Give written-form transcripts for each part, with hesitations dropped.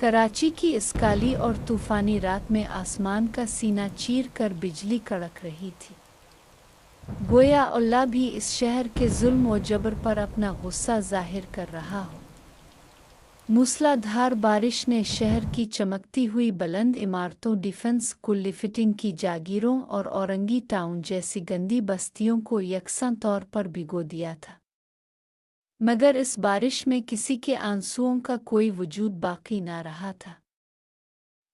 कराची की इस काली और तूफानी रात में आसमान का सीना चीर कर बिजली कड़क रही थी। गोया अल्लाह भी इस शहर के जुल्म और जबर पर अपना गुस्सा जाहिर कर रहा हो। मूसलाधार बारिश ने शहर की चमकती हुई बुलंद इमारतों, डिफेंस कुल्लिफिटिंग की जागीरों और औरंगी टाउन जैसी गंदी बस्तियों को यकसा तौर पर भिगो दिया था। मगर इस बारिश में किसी के आंसुओं का कोई वजूद बाकी न रहा था।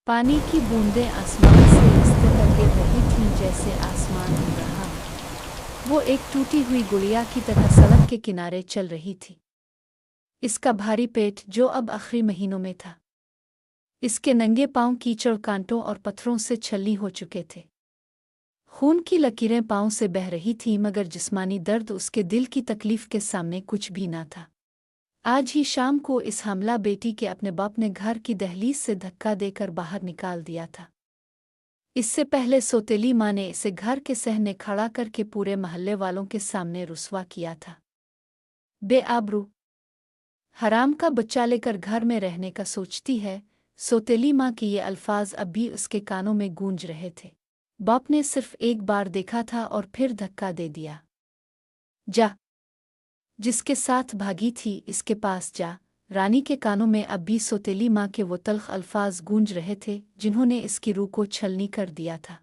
पानी की बूंदें आसमान से इस तरह गिर रही थीं जैसे आसमान हो रहा हो। वो एक टूटी हुई गुड़िया की तरह सड़क के किनारे चल रही थी। इसका भारी पेट जो अब आखिरी महीनों में था, इसके नंगे पांव कीचड़, कांटों और पत्थरों से छलनी हो चुके थे। खून की लकीरें पांव से बह रही थीं, मगर जिस्मानी दर्द, उसके दिल की तकलीफ के सामने कुछ भी न था। आज ही शाम को इस हमला बेटी के अपने बाप ने घर की दहलीज से धक्का देकर बाहर निकाल दिया था। इससे पहले सौतेली माँ ने इसे घर के सहने खड़ा करके पूरे मोहल्ले वालों के सामने रुस्वा किया था। बेआबरू, हराम का बच्चा लेकर घर में रहने का सोचती है। सौतेली माँ के ये अल्फाज अब भी उसके कानों में गूंज रहे थे। बाप ने सिर्फ एक बार देखा था और फिर धक्का दे दिया। जा, जिसके साथ भागी थी इसके पास जा। रानी के कानों में अब भी सौतेली माँ के वो तल्ख अल्फाज गूंज रहे थे जिन्होंने इसकी रूह को छलनी कर दिया था।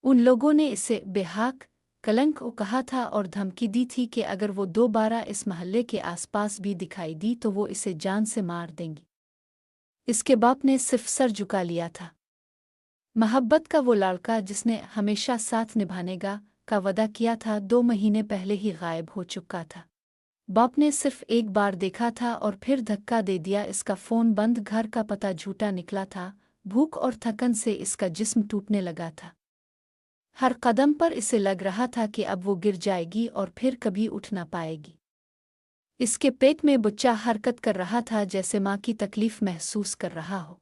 उन लोगों ने इसे बेहक, कलंक कहा था और धमकी दी थी कि अगर वो दोबारा इस महल्ले के आसपास भी दिखाई दी तो वो इसे जान से मार देंगी। इसके बाप ने सिर्फ सर झुका लिया था। मोहब्बत का वो लड़का जिसने हमेशा साथ निभानेगा का वादा किया था, 2 महीने पहले ही गायब हो चुका था। बाप ने सिर्फ एक बार देखा था और फिर धक्का दे दिया। इसका फ़ोन बंद, घर का पता झूठा निकला था। भूख और थकन से इसका जिस्म टूटने लगा था। हर कदम पर इसे लग रहा था कि अब वो गिर जाएगी और फिर कभी उठ ना पाएगी। इसके पेट में बच्चा हरकत कर रहा था जैसे माँ की तकलीफ महसूस कर रहा हो।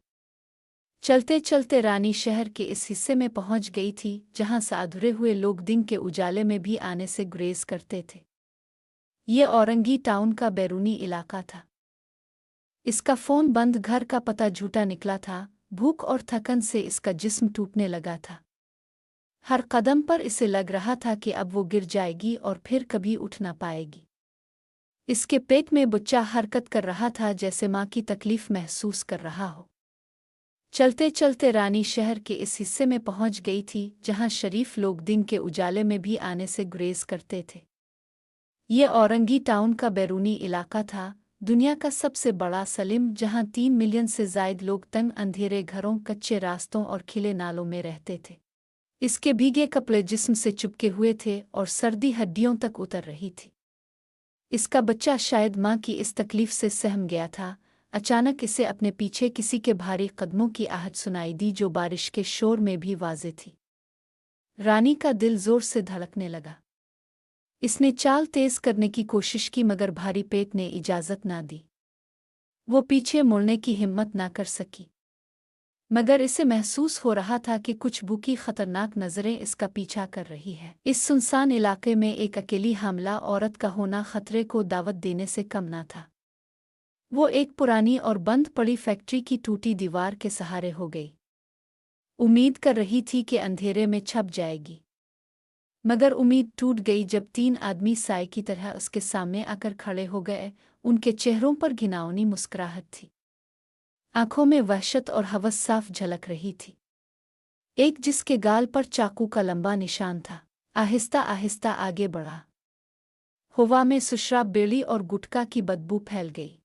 चलते चलते रानी शहर के इस हिस्से में पहुंच गई थी जहां से अधूरे हुए लोग दिन के उजाले में भी आने से गुरेज करते थे। ये औरंगी टाउन का बैरूनी इलाका था। इसका फ़ोन बंद, घर का पता झूठा निकला था। भूख और थकन से इसका जिस्म टूटने लगा था। हर कदम पर इसे लग रहा था कि अब वो गिर जाएगी और फिर कभी उठ ना पाएगी। इसके पेट में बच्चा हरकत कर रहा था जैसे माँ की तकलीफ महसूस कर रहा हो। चलते चलते रानी शहर के इस हिस्से में पहुंच गई थी जहां शरीफ लोग दिन के उजाले में भी आने से गुरेज करते थे। ये औरंगी टाउन का बैरूनी इलाका था, दुनिया का सबसे बड़ा सलिम, जहां 3 मिलियन से ज़ायद लोग तंग अंधेरे घरों, कच्चे रास्तों और खिले नालों में रहते थे। इसके भीगे कपड़े जिस्म से चिपके हुए थे और सर्दी हड्डियों तक उतर रही थी। इसका बच्चा शायद माँ की इस तकलीफ से सहम गया था। अचानक इसे अपने पीछे किसी के भारी कदमों की आहट सुनाई दी जो बारिश के शोर में भी वाज़ेह थी। रानी का दिल जोर से धड़कने लगा। इसने चाल तेज करने की कोशिश की मगर भारी पेट ने इजाज़त ना दी। वो पीछे मुड़ने की हिम्मत ना कर सकी, मगर इसे महसूस हो रहा था कि कुछ भूखी खतरनाक नज़रें इसका पीछा कर रही है। इस सुनसान इलाके में एक अकेली हमला औरत का होना खतरे को दावत देने से कम ना था। वो एक पुरानी और बंद पड़ी फैक्ट्री की टूटी दीवार के सहारे हो गई। उम्मीद कर रही थी कि अंधेरे में छप जाएगी, मगर उम्मीद टूट गई जब 3 आदमी साए की तरह उसके सामने आकर खड़े हो गए। उनके चेहरों पर घिनौनी मुस्कुराहट थी, आंखों में वहशत और हवस साफ झलक रही थी। एक जिसके गाल पर चाकू का लंबा निशान था, आहिस्ता आहिस्ता आगे बढ़ा। हवा में सुशराब बेड़ी और गुटखा की बदबू फैल गई।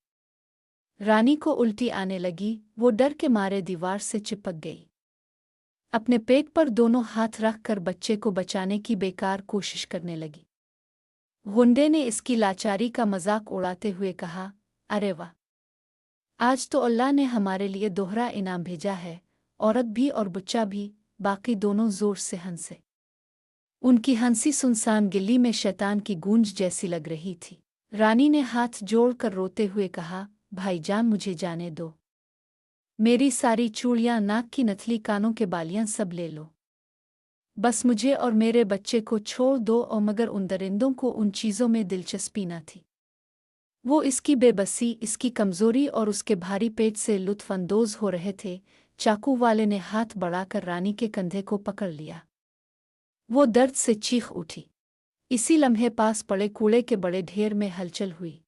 रानी को उल्टी आने लगी। वो डर के मारे दीवार से चिपक गई। अपने पेट पर दोनों हाथ रख कर बच्चे को बचाने की बेकार कोशिश करने लगी। गुंडे ने इसकी लाचारी का मजाक उड़ाते हुए कहा, अरे वाह, आज तो अल्लाह ने हमारे लिए दोहरा इनाम भेजा है, औरत भी और बच्चा भी। बाकी दोनों जोर से हंसे। उनकी हंसी सुनसान गिल्ली में शैतान की गूंज जैसी लग रही थी। रानी ने हाथ जोड़कर रोते हुए कहा, भाईजान मुझे जाने दो। मेरी सारी चूड़ियां, नाक की नथली, कानों के बालियां सब ले लो। बस मुझे और मेरे बच्चे को छोड़ दो। और मगर उन दरिंदों को उन चीज़ों में दिलचस्पी न थी। वो इसकी बेबसी, इसकी कमजोरी और उसके भारी पेट से लुत्फ अंदोज हो रहे थे। चाकू वाले ने हाथ बढ़ाकर रानी के कंधे को पकड़ लिया। वो दर्द से चीख उठी। इसी लम्हे पास पड़े कूड़े के बड़े ढेर में हलचल हुई,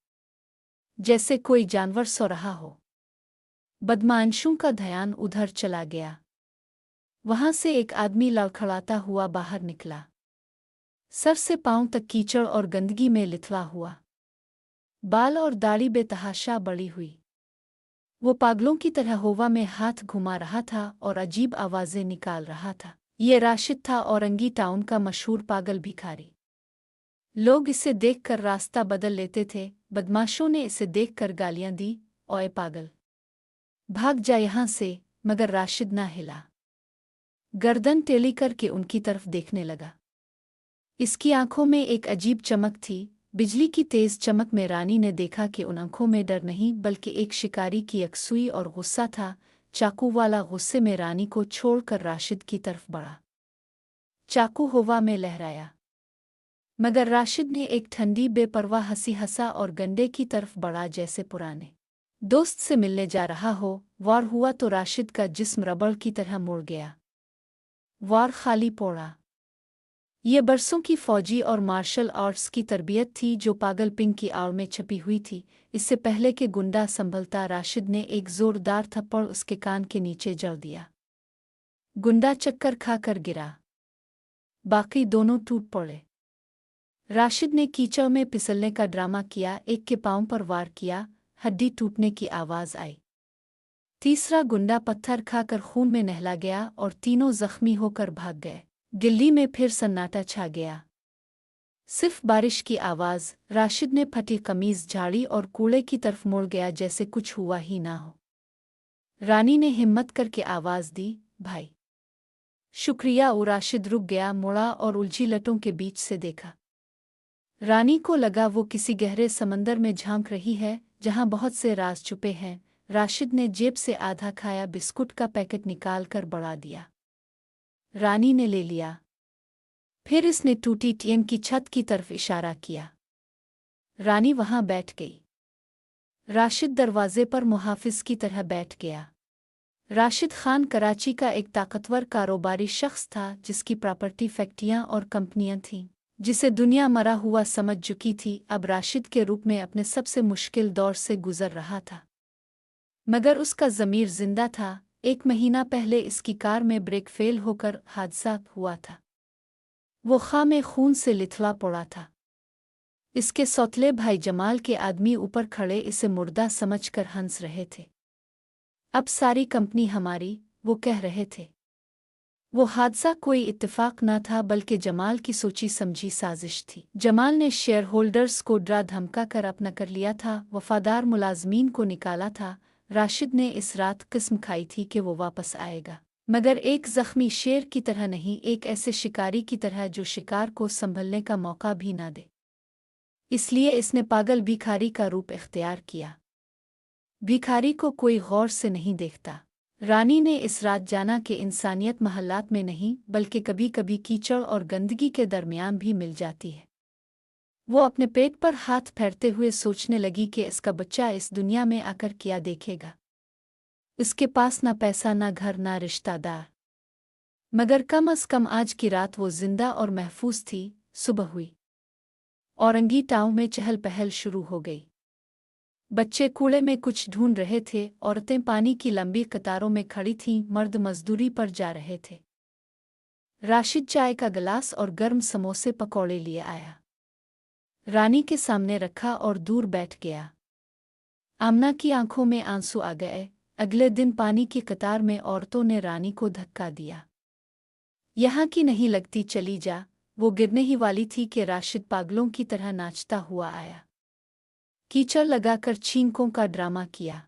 जैसे कोई जानवर सो रहा हो। बदमाशों का ध्यान उधर चला गया। वहां से एक आदमी लड़खड़ाता हुआ बाहर निकला, सर से पांव तक कीचड़ और गंदगी में लिथला हुआ, बाल और दाढ़ी बेतहाशा बड़ी हुई। वो पागलों की तरह हवा में हाथ घुमा रहा था और अजीब आवाजें निकाल रहा था। ये राशिद था, औरंगी टाउन का मशहूर पागल भिखारी। लोग इसे देखकर रास्ता बदल लेते थे। बदमाशों ने इसे देखकर गालियां दी, ओए पागल, भाग जा यहाँ से। मगर राशिद ना हिला, गर्दन टेढ़ी करके उनकी तरफ देखने लगा। इसकी आंखों में एक अजीब चमक थी, बिजली की तेज चमक में रानी ने देखा कि उन आंखों में डर नहीं बल्कि एक शिकारी की यकसुई और गुस्सा था। चाकू वाला गुस्से में रानी को छोड़कर राशिद की तरफ बढ़ा। चाकू हवा में लहराया, मगर राशिद ने एक ठंडी बेपरवाह हंसी हंसा और गंडे की तरफ बढ़ा, जैसे पुराने दोस्त से मिलने जा रहा हो। वार हुआ तो राशिद का जिस्म रबड़ की तरह मुड़ गया। वार खाली पड़ा। ये बरसों की फौजी और मार्शल आर्ट्स की तरबियत थी जो पागल पिंग की आड़ में छपी हुई थी। इससे पहले कि गुंडा संभलता, राशिद ने एक जोरदार थप्पड़ उसके कान के नीचे जड़ दिया। गुंडा चक्कर खा कर गिरा, बाकी दोनों टूट पड़े। राशिद ने कीचड़ में फिसलने का ड्रामा किया, एक के पांव पर वार किया, हड्डी टूटने की आवाज आई। तीसरा गुंडा पत्थर खाकर खून में नहला गया और तीनों जख्मी होकर भाग गए। दिल्ली में फिर सन्नाटा छा गया, सिर्फ बारिश की आवाज। राशिद ने फटी कमीज झाड़ी और कूड़े की तरफ मुड़ गया, जैसे कुछ हुआ ही ना हो। रानी ने हिम्मत करके आवाज दी, भाई। शुक्रिया। वो राशिद रुक गया, मुड़ा और उलझी लटों के बीच से देखा। रानी को लगा वो किसी गहरे समंदर में झांक रही है, जहां बहुत से राज छुपे हैं। राशिद ने जेब से आधा खाया बिस्कुट का पैकेट निकाल कर बढ़ा दिया। रानी ने ले लिया। फिर इसने टूटी टीएम की छत की तरफ इशारा किया। रानी वहां बैठ गई। राशिद दरवाजे पर मुहाफिज की तरह बैठ गया। राशिद खान कराची का एक ताकतवर कारोबारी शख्स था, जिसकी प्रॉपर्टी, फैक्ट्रियां और कंपनियां थीं, जिसे दुनिया मरा हुआ समझ चुकी थी। अब राशिद के रूप में अपने सबसे मुश्किल दौर से गुजर रहा था, मगर उसका ज़मीर जिंदा था। 1 महीना पहले इसकी कार में ब्रेक फेल होकर हादसा हुआ था। वो खामे खून से लिथला पड़ा था। इसके सौतले भाई जमाल के आदमी ऊपर खड़े इसे मुर्दा समझकर हंस रहे थे। अब सारी कंपनी हमारी, वो कह रहे थे। वो हादसा कोई इत्तेफाक न था बल्कि जमाल की सोची समझी साजिश थी। जमाल ने शेयर होल्डर्स को डरा धमका कर अपना कर लिया था, वफादार मुलाजमीन को निकाला था। राशिद ने इस रात कसम खाई थी कि वो वापस आएगा, मगर एक जख्मी शेर की तरह नहीं, एक ऐसे शिकारी की तरह जो शिकार को संभलने का मौका भी न दे। इसलिए इसने पागल भिखारी का रूप इख्तियार किया। भिखारी को कोई गौर से नहीं देखता। रानी ने इस रात जाना कि इंसानियत महल्लात में नहीं बल्कि कभी कभी कीचड़ और गंदगी के दरमियान भी मिल जाती है। वो अपने पेट पर हाथ फेरते हुए सोचने लगी कि इसका बच्चा इस दुनिया में आकर क्या देखेगा। उसके पास ना पैसा, ना घर, ना रिश्तेदार, मगर कम अज कम आज की रात वो जिंदा और महफूज थी। सुबह हुई। औरंगी टाउन में चहल पहल शुरू हो गई। बच्चे कूड़े में कुछ ढूंढ रहे थे, औरतें पानी की लंबी कतारों में खड़ी थीं, मर्द मजदूरी पर जा रहे थे। राशिद चाय का गिलास और गर्म समोसे पकौड़े लिए आया, रानी के सामने रखा और दूर बैठ गया। आमना की आंखों में आंसू आ गए। अगले दिन पानी की कतार में औरतों ने रानी को धक्का दिया। यहाँ की नहीं लगती, चली जा। वो गिरने ही वाली थी कि राशिद पागलों की तरह नाचता हुआ आया। कीचड़ लगाकर छींकों का ड्रामा किया।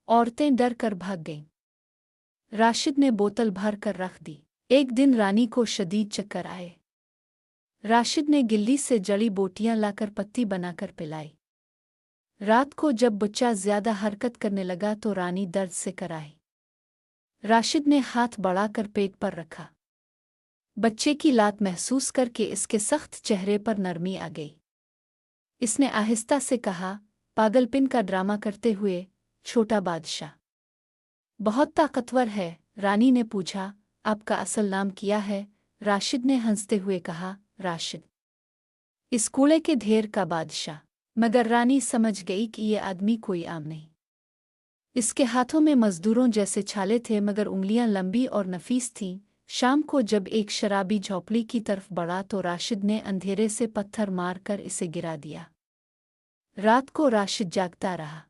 औरतें डर कर भाग गईं। राशिद ने बोतल भर कर रख दी। एक दिन रानी को शदीद चक्कर आए। राशिद ने गिल्ली से जड़ी बोटियां लाकर पत्ती बनाकर पिलाई। रात को जब बच्चा ज्यादा हरकत करने लगा तो रानी दर्द से कराई। राशिद ने हाथ बढ़ाकर पेट पर रखा। बच्चे की लात महसूस करके इसके सख्त चेहरे पर नरमी आ गई। इसने आहिस्ता से कहा, पागलपन का ड्रामा करते हुए। छोटा बादशाह बहुत ताकतवर है, रानी ने पूछा। आपका असल नाम क्या है? राशिद ने हंसते हुए कहा, राशिद, इस कूड़े के ढेर का बादशाह। मगर रानी समझ गई कि ये आदमी कोई आम नहीं। इसके हाथों में मजदूरों जैसे छाले थे, मगर उंगलियां लंबी और नफीस थीं। शाम को जब एक शराबी झोंपड़ी की तरफ बढ़ा तो राशिद ने अंधेरे से पत्थर मारकर इसे गिरा दिया। रात को राशिद जागता रहा।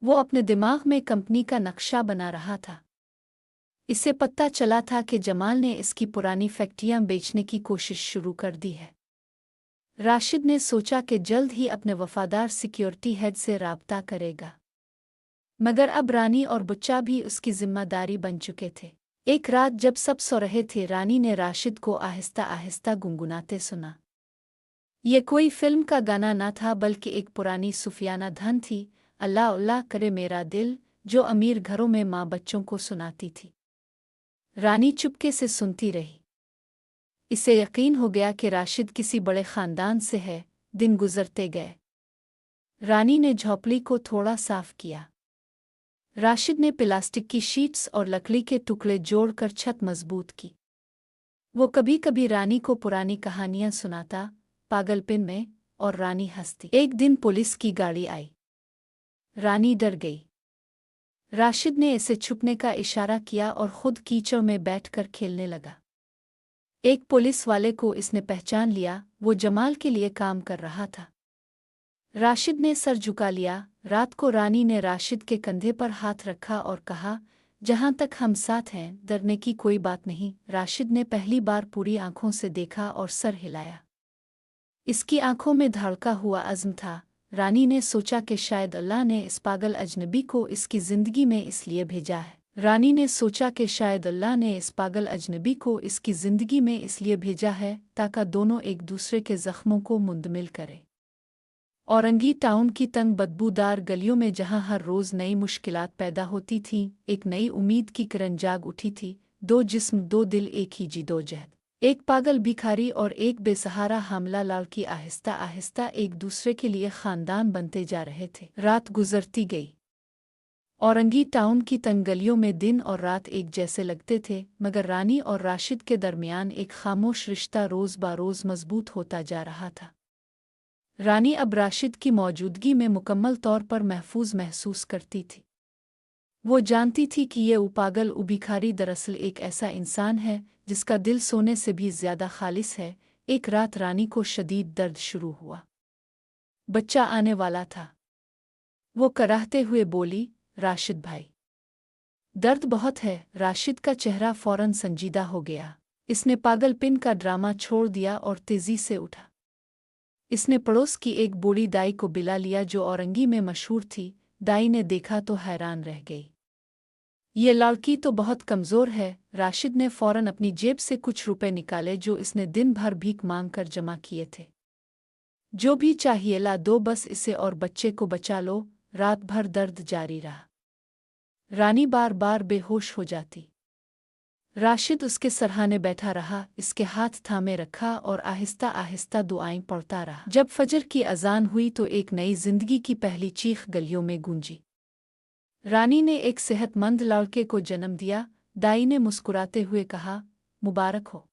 वो अपने दिमाग में कंपनी का नक्शा बना रहा था। इसे पता चला था कि जमाल ने इसकी पुरानी फैक्ट्रियां बेचने की कोशिश शुरू कर दी है। राशिद ने सोचा कि जल्द ही अपने वफादार सिक्योरिटी हेड से राब्ता करेगा। मगर अब रानी और बच्चा भी उसकी जिम्मेदारी बन चुके थे। एक रात जब सब सो रहे थे, रानी ने राशिद को आहिस्ता आहिस्ता गुनगुनाते सुना। ये कोई फिल्म का गाना न था, बल्कि एक पुरानी सूफियाना धन थी। अल्लाह अल्लाह करे मेरा दिल, जो अमीर घरों में माँ बच्चों को सुनाती थी। रानी चुपके से सुनती रही। इसे यकीन हो गया कि राशिद किसी बड़े खानदान से है। दिन गुजरते गए। रानी ने झोंपड़ी को थोड़ा साफ किया। राशिद ने प्लास्टिक की शीट्स और लकड़ी के टुकड़े जोड़कर छत मजबूत की। वो कभी कभी रानी को पुरानी कहानियां सुनाता, पागलपन में, और रानी हंसती। एक दिन पुलिस की गाड़ी आई। रानी डर गई। राशिद ने इसे छुपने का इशारा किया और खुद कीचड़ में बैठकर खेलने लगा। एक पुलिस वाले को इसने पहचान लिया। वो जमाल के लिए काम कर रहा था। राशिद ने सर झुका लिया। रात को रानी ने राशिद के कंधे पर हाथ रखा और कहा, जहां तक हम साथ हैं, डरने की कोई बात नहीं। राशिद ने पहली बार पूरी आंखों से देखा और सर हिलाया। इसकी आंखों में धड़का हुआ अज़्म था। रानी ने सोचा कि शायद अल्लाह ने इस पागल अजनबी को इसकी जिंदगी में इसलिए भेजा है। रानी ने सोचा कि शायद अल्लाह ने इस पागल अजनबी को इसकी जिंदगी में इसलिए भेजा है ताकि दोनों एक दूसरे के जख्मों को मुंदमिल करें। औरंगी टाउन की तंग बदबूदार गलियों में जहां हर रोज नई मुश्किलात पैदा होती थीं, एक नई उम्मीद की किरण जाग उठी थी। दो जिस्म, दो दिल, एक ही जिदोजहद। एक पागल भिखारी और एक बेसहारा हामला लड़की आहिस्ता आहिस्ता एक दूसरे के लिए खानदान बनते जा रहे थे। रात गुजरती गई। औरंगी टाउन की तंग गलियों में दिन और रात एक जैसे लगते थे, मगर रानी और राशिद के दरमियान एक खामोश रिश्ता रोज बरोज मजबूत होता जा रहा था। रानी अब राशिद की मौजूदगी में मुकम्मल तौर पर महफूज महसूस करती थी। वो जानती थी कि ये पागल भिखारी दरअसल एक ऐसा इंसान है जिसका दिल सोने से भी ज्यादा खालिस है। एक रात रानी को शदीद दर्द शुरू हुआ। बच्चा आने वाला था। वो कराहते हुए बोली, राशिद भाई, दर्द बहुत है। राशिद का चेहरा फौरन संजीदा हो गया। इसने पागलपन का ड्रामा छोड़ दिया और तेजी से उठा। इसने पड़ोस की एक बूढ़ी दाई को बिला लिया जो औरंगी में मशहूर थी। दाई ने देखा तो हैरान रह गई। ये लड़की तो बहुत कमज़ोर है। राशिद ने फौरन अपनी जेब से कुछ रुपए निकाले जो इसने दिन भर भीख मांगकर जमा किए थे। जो भी चाहिए ला दो, बस इसे और बच्चे को बचा लो। रात भर दर्द जारी रहा। रानी बार बार बेहोश हो जाती। राशिद उसके सरहाने बैठा रहा, इसके हाथ थामे रखा और आहिस्ता आहिस्ता दुआएं पढ़ता रहा। जब फजर की अजान हुई तो एक नई जिंदगी की पहली चीख गलियों में गूंजी। रानी ने एक सेहतमंद लड़के को जन्म दिया। दाई ने मुस्कुराते हुए कहा, मुबारक हो।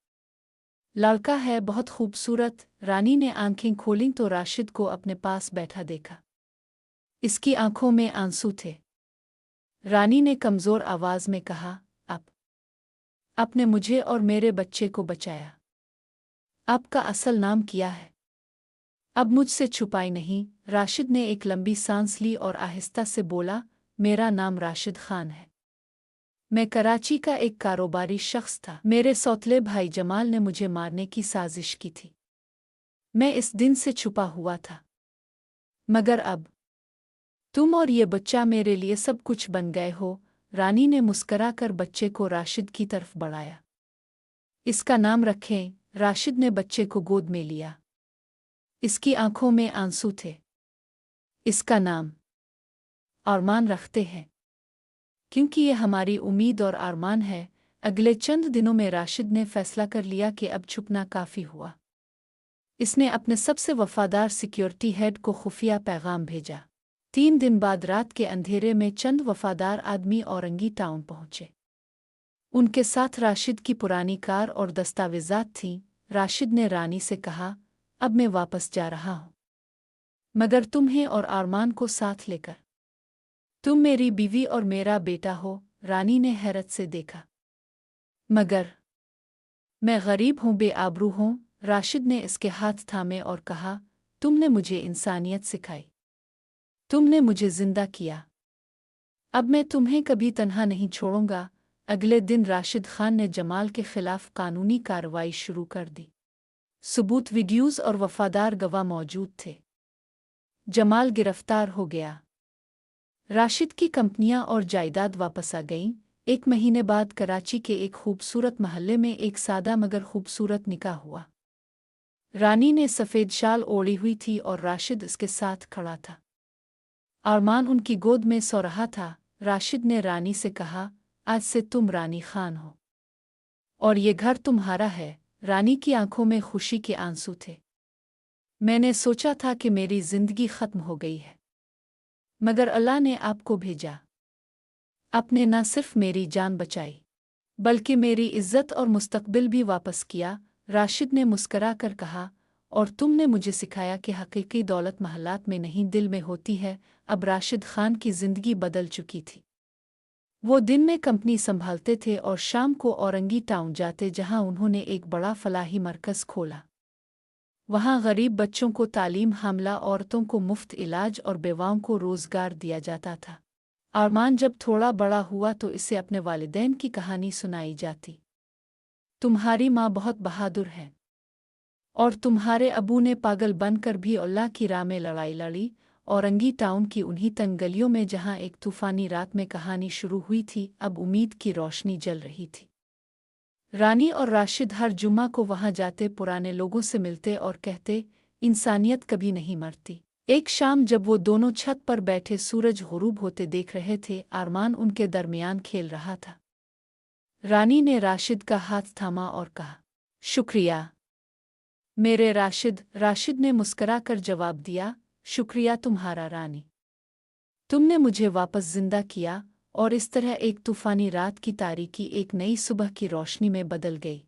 लड़का है बहुत खूबसूरत। रानी ने आंखें खोलीं तो राशिद को अपने पास बैठा देखा। इसकी आंखों में आंसू थे। रानी ने कमजोर आवाज में कहा, आपने मुझे और मेरे बच्चे को बचाया। आपका असल नाम क्या है? अब मुझसे छुपाई नहीं। राशिद ने एक लंबी सांस ली और आहिस्ता से बोला, मेरा नाम राशिद खान है। मैं कराची का एक कारोबारी शख्स था। मेरे सौतले भाई जमाल ने मुझे मारने की साजिश की थी। मैं इस दिन से छुपा हुआ था, मगर अब तुम और ये बच्चा मेरे लिए सब कुछ बन गए हो। रानी ने मुस्कराकर बच्चे को राशिद की तरफ बढ़ाया। इसका नाम रखें। राशिद ने बच्चे को गोद में लिया। इसकी आंखों में आंसू थे। इसका नाम अरमान रखते हैं, क्योंकि ये हमारी उम्मीद और अरमान है। अगले चंद दिनों में राशिद ने फैसला कर लिया कि अब छुपना काफी हुआ। इसने अपने सबसे वफादार सिक्योरिटी हेड को खुफिया पैगाम भेजा। 3 दिन बाद रात के अंधेरे में चंद वफादार आदमी औरंगी टाउन पहुंचे। उनके साथ राशिद की पुरानी कार और दस्तावेजात थीं। राशिद ने रानी से कहा, अब मैं वापस जा रहा हूं, मगर तुम्हें और आरमान को साथ लेकर। तुम मेरी बीवी और मेरा बेटा हो। रानी ने हैरत से देखा। मगर मैं गरीब हूं, बेआबरू हूं। राशिद ने इसके हाथ थामे और कहा, तुमने मुझे इंसानियत सिखाई, तुमने मुझे जिंदा किया, अब मैं तुम्हें कभी तन्हा नहीं छोड़ूंगा। अगले दिन राशिद खान ने जमाल के खिलाफ कानूनी कार्रवाई शुरू कर दी। सबूत, वीडियोज और वफादार गवाह मौजूद थे। जमाल गिरफ्तार हो गया। राशिद की कंपनियां और जायदाद वापस आ गईं। 1 महीने बाद कराची के एक खूबसूरत महल्ले में एक सादा मगर खूबसूरत निकाह हुआ। रानी ने सफ़ेद शाल ओढ़ी हुई थी और राशिद उसके साथ खड़ा था। आरमान उनकी गोद में सो रहा था। राशिद ने रानी से कहा, आज से तुम रानी खान हो और ये घर तुम्हारा है। रानी की आंखों में खुशी के आंसू थे। मैंने सोचा था कि मेरी जिंदगी खत्म हो गई है, मगर अल्लाह ने आपको भेजा। आपने न सिर्फ मेरी जान बचाई, बल्कि मेरी इज्जत और मुस्तकबिल भी वापस किया। राशिद ने मुस्करा कर कहा, और तुमने मुझे सिखाया कि हकीकी दौलत महलात में नहीं, दिल में होती है। अब राशिद खान की जिंदगी बदल चुकी थी। वो दिन में कंपनी संभालते थे और शाम को औरंगी टाउन जाते, जहां उन्होंने एक बड़ा फलाही मरकज़ खोला। वहां गरीब बच्चों को तालीम, हमला औरतों को मुफ्त इलाज और बेवाओं को रोज़गार दिया जाता था। आरमान जब थोड़ा बड़ा हुआ तो इसे अपने वालिदैन की कहानी सुनाई जाती। तुम्हारी माँ बहुत बहादुर है और तुम्हारे अबू ने पागल बनकर भी अल्लाह की राह में लड़ाई लड़ी। औरंगी टाउन की उन्हीं तंग गलियों में जहां एक तूफानी रात में कहानी शुरू हुई थी, अब उम्मीद की रोशनी जल रही थी। रानी और राशिद हर जुम्मा को वहां जाते, पुराने लोगों से मिलते और कहते, इंसानियत कभी नहीं मरती। एक शाम जब वो दोनों छत पर बैठे सूरज गुरूब होते देख रहे थे, आरमान उनके दरमियान खेल रहा था। रानी ने राशिद का हाथ थामा और कहा, शुक्रिया मेरे राशिद। राशिद ने मुस्करा कर जवाब दिया, शुक्रिया तुम्हारा रानी। तुमने मुझे वापस जिंदा किया और इस तरह एक तूफानी रात की तारीकी एक नई सुबह की रोशनी में बदल गई।